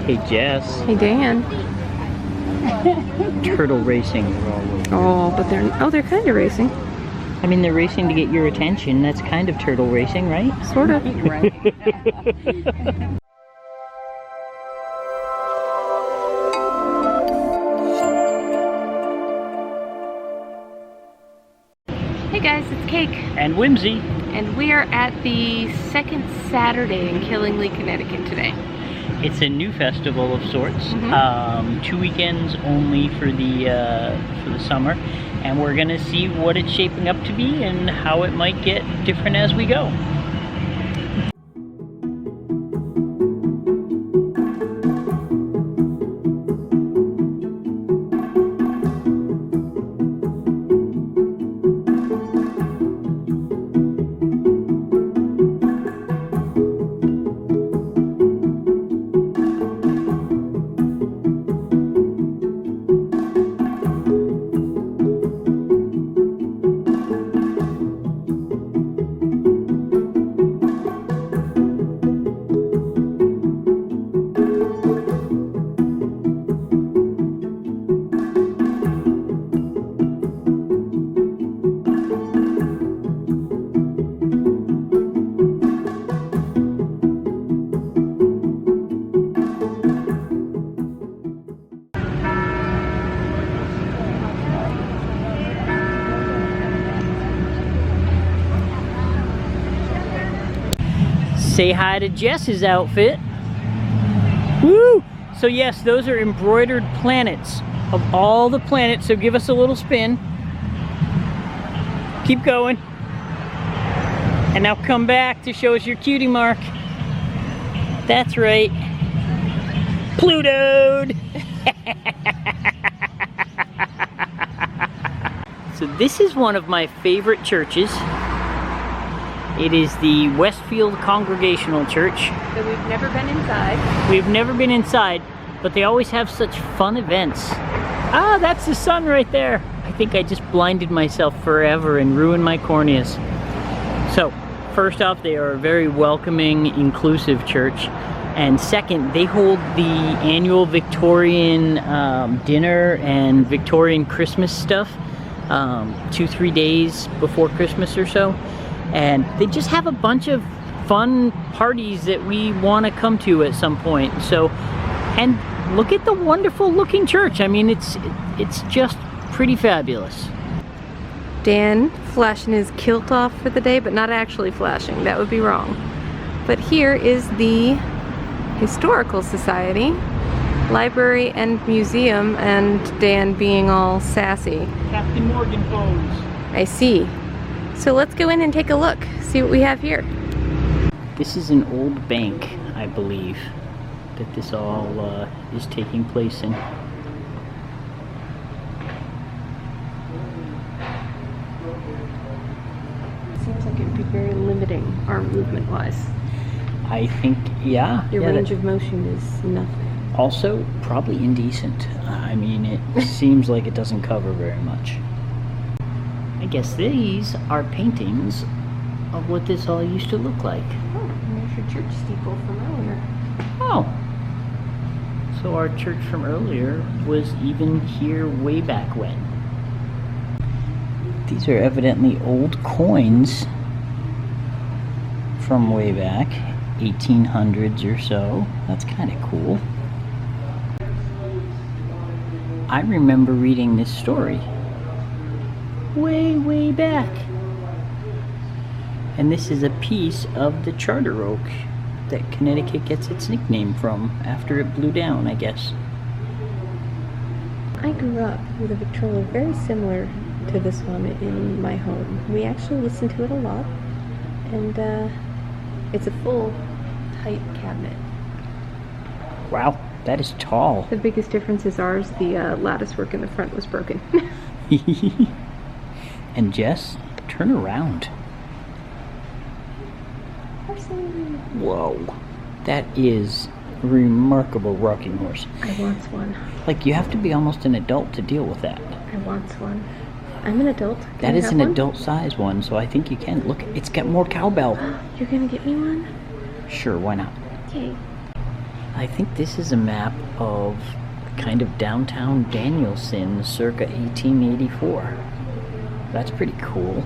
Hey Jess. Hey Dan. Turtle racing. Oh, but they're kind of racing. I mean, they're racing to get your attention. That's kind of turtle racing, right? Sort of. Right. Hey guys, it's Cake. And Whimsy. And we are at the second Saturday in Killingly, Connecticut today. It's a new festival of sorts. 2 weekends only for the summer, and we're gonna see what it's shaping up to be and how it might get different as we go. Say hi to Jess's outfit. Woo! So yes, those are embroidered planets of all the planets, so give us a little spin. Keep going. And now come back to show us your cutie mark. That's right. Plutoed! So this is one of my favorite churches. It is the Westfield Congregational Church. So we've never been inside. We've never been inside, but they always have such fun events. Ah, that's the sun right there. I think I just blinded myself forever and ruined my corneas. So, first off, they are a very welcoming, inclusive church. And second, they hold the annual Victorian dinner and Victorian Christmas stuff 2-3 days before Christmas or so. And they just have a bunch of fun parties that we want to come to at some point. So, and look at the wonderful looking church. I mean, it's just pretty fabulous. Dan flashing his kilt off for the day, but not actually flashing. That would be wrong. But here is the Historical Society, library and museum, and Dan being all sassy. Captain Morgan pose. I see. So let's go in and take a look, see what we have here. This is an old bank, I believe, that this all is taking place in. Seems like it would be very limiting arm movement wise. I think, yeah. Your yeah, range of motion is nothing. Also, probably indecent. I mean, it seems like it doesn't cover very much. I guess these are paintings of what this all used to look like. Oh, and there's your church steeple from earlier. Oh. So our church from earlier was even here way back when. These are evidently old coins from way back, 1800s or so. That's kind of cool. I remember reading this story way back. And this is a piece of the charter oak that Connecticut gets its nickname from after it blew down, I guess. I grew up with a Victrola very similar to this one in my home. We actually listen to it a lot, and it's a full, tight cabinet. Wow, that is tall. The biggest difference is ours, the lattice work in the front was broken. And Jess, turn around. Whoa, that is a remarkable rocking horse. I want one. Like, you have to be almost an adult to deal with that. I want one. I'm an adult. Can That I is have an one? adult size one, so I think you can. Look, it's got more cowbell. You're gonna get me one? Sure, why not? Okay. I think this is a map of kind of downtown Danielson circa 1884. That's pretty cool.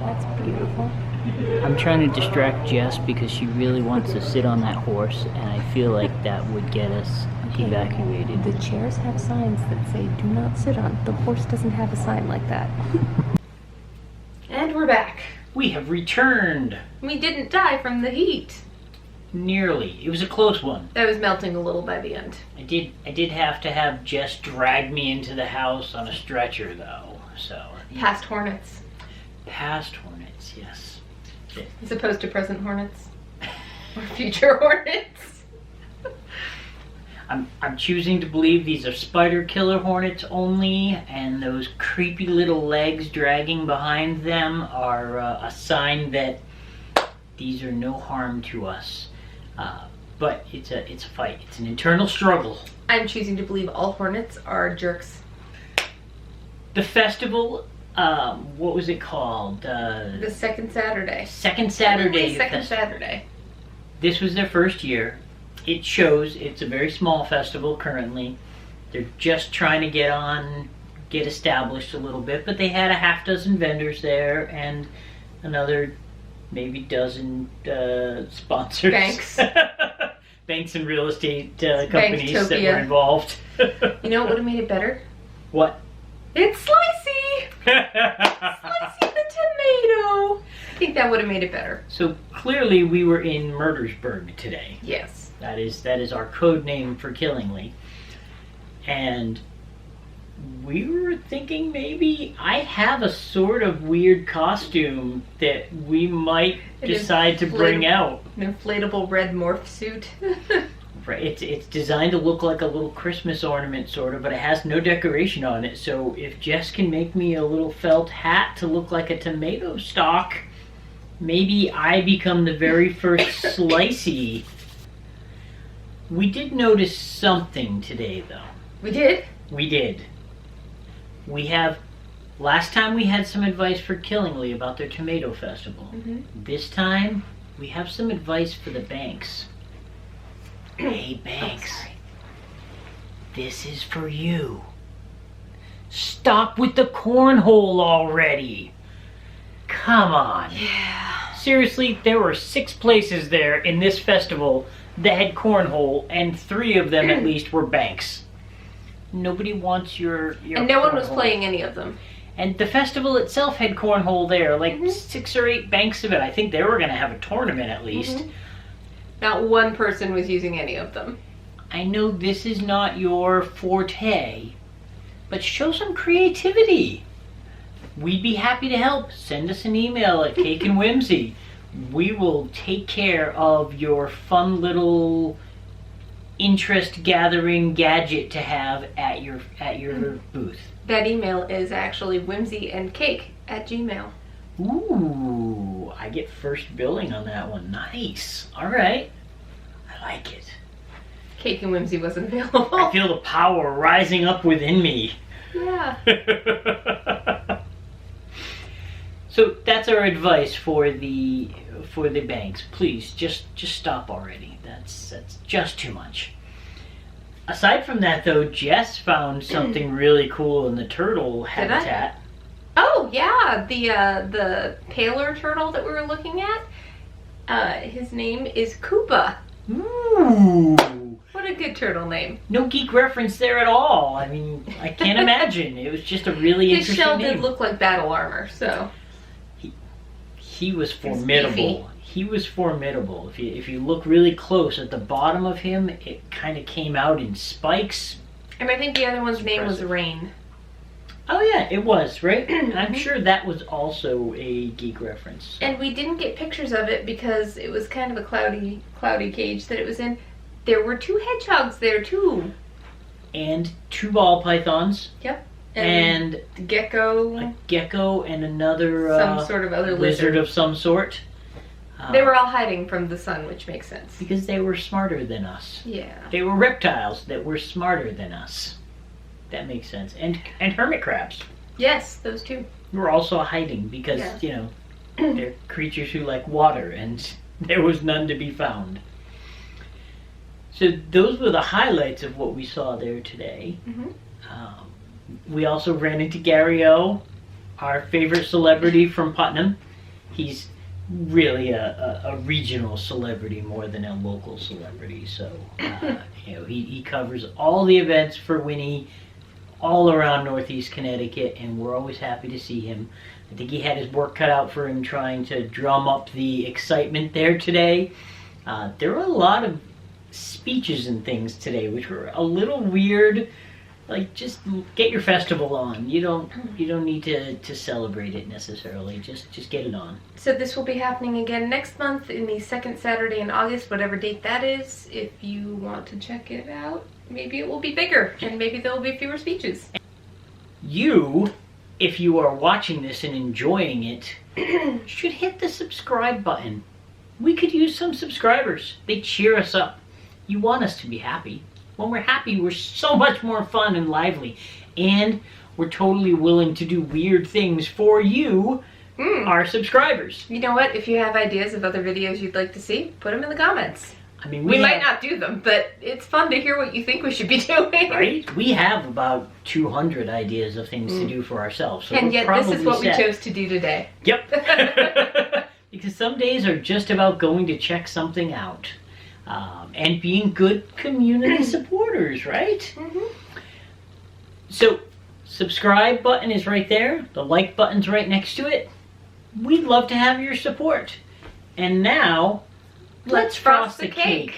That's beautiful. I'm trying to distract Jess because she really wants to sit on that horse, and I feel like that would get us evacuated. The chairs have signs that say do not sit on. The horse doesn't have a sign like that. And we're back. We have returned. We didn't die from the heat. Nearly. It was a close one. I was melting a little by the end. I did have to have Jess drag me into the house on a stretcher, though. So Past hornets. past hornets, yes. As opposed to present hornets. Or future hornets. I'm choosing to believe these are spider killer hornets only, and those creepy little legs dragging behind them are a sign that these are no harm to us. But it's a fight. It's an internal struggle. I'm choosing to believe all hornets are jerks. The festival, what was it called? The second Saturday. Second Saturday. Second Saturday. This was their first year. It shows it's a very small festival currently. They're just trying to get established a little bit, but they had a half dozen vendors there and another maybe dozen sponsors. Banks. Banks and real estate companies that Banktopia. were involved. You know what would have made it better? What? It's Slicey! Slicey the tomato! I think that would have made it better. So clearly we were in Murdersburg today. Yes. That is our code name for Killingly. And we were thinking maybe I have a sort of weird costume that we might decide to bring out. An inflatable red morph suit. Right, it's designed to look like a little Christmas ornament sort of, but it has no decoration on it. So if Jess can make me a little felt hat to look like a tomato stalk, maybe I become the very first Slicey. We did notice something today, though. We did? We did. Last time we had some advice for Killingly about their tomato festival. Mm-hmm. This time, we have some advice for the banks. Hey, Banks. Oh, sorry. This is for you. Stop with the cornhole already. Come on. Yeah. Seriously, there were 6 places there in this festival that had cornhole, and 3 of them at least were banks. Nobody wants your And no one was cornhole. playing any of them. And the festival itself had cornhole there, like 6 or 8 banks of it. I think they were going to have a tournament at least. Not one person was using any of them. I know this is not your forte, but show some creativity. We'd be happy to help. Send us an email at Cake and Whimsy. We will take care of your fun little interest gathering gadget to have at your booth. That email is actually whimsyandcake@gmail.com. Ooh, I get first billing on that one. Nice. All right. I like it. Cake and Whimsy wasn't available. I feel the power rising up within me. Yeah. So that's our advice for the banks. Please just stop already. That's just too much. Aside from that, though, Jess found something really cool in the turtle habitat. Oh yeah, the paler turtle that we were looking at. His name is Koopa. Ooh. What a good turtle name. No geek reference there at all. I mean, I can't imagine. It was just a really His interesting shell name. did look like battle armor, so. He was formidable. He was formidable. If you look really close at the bottom of him, it kind of came out in spikes. And I think the other one's name was Impressive. Rain. Oh yeah, it was, right? I'm sure that was also a geek reference. And we didn't get pictures of it because it was kind of a cloudy cage that it was in. There were 2 hedgehogs there too. And 2 ball pythons. Yep. And gecko. a gecko and another Some sort of other lizard of some sort. They were all hiding from the sun, which makes sense. Because they were smarter than us. Yeah. They were reptiles that were smarter than us. That makes sense. And hermit crabs Yes, those 2. were also hiding because, they're creatures who like water and there was none to be found. So those were the highlights of what we saw there today. We also ran into Gary O, our favorite celebrity from Putnam. He's really a regional celebrity more than a local celebrity. So he covers all the events for Winnie all around Northeast Connecticut, and we're always happy to see him. I think he had his work cut out for him trying to drum up the excitement there today. There were a lot of speeches and things today, which were a little weird. Like, just get your festival on. You don't need to celebrate it necessarily. Just get it on. So this will be happening again next month in the second Saturday in August, whatever date that is. If you want to check it out, maybe it will be bigger and maybe there will be fewer speeches. You, if you are watching this and enjoying it, should hit the subscribe button. We could use some subscribers. They cheer us up. You want us to be happy. When we're happy, we're so much more fun and lively. And we're totally willing to do weird things for you, our subscribers. You know what? If you have ideas of other videos you'd like to see, put them in the comments. I mean, we might not do them, but it's fun to hear what you think we should be doing. Right? We have about 200 ideas of things to do for ourselves. So and yet this is what we chose to do today. Yep. Because some days are just about going to check something out. And being good community supporters, right? So, subscribe button is right there. The like button's right next to it. We'd love to have your support. And now, let's frost the cake.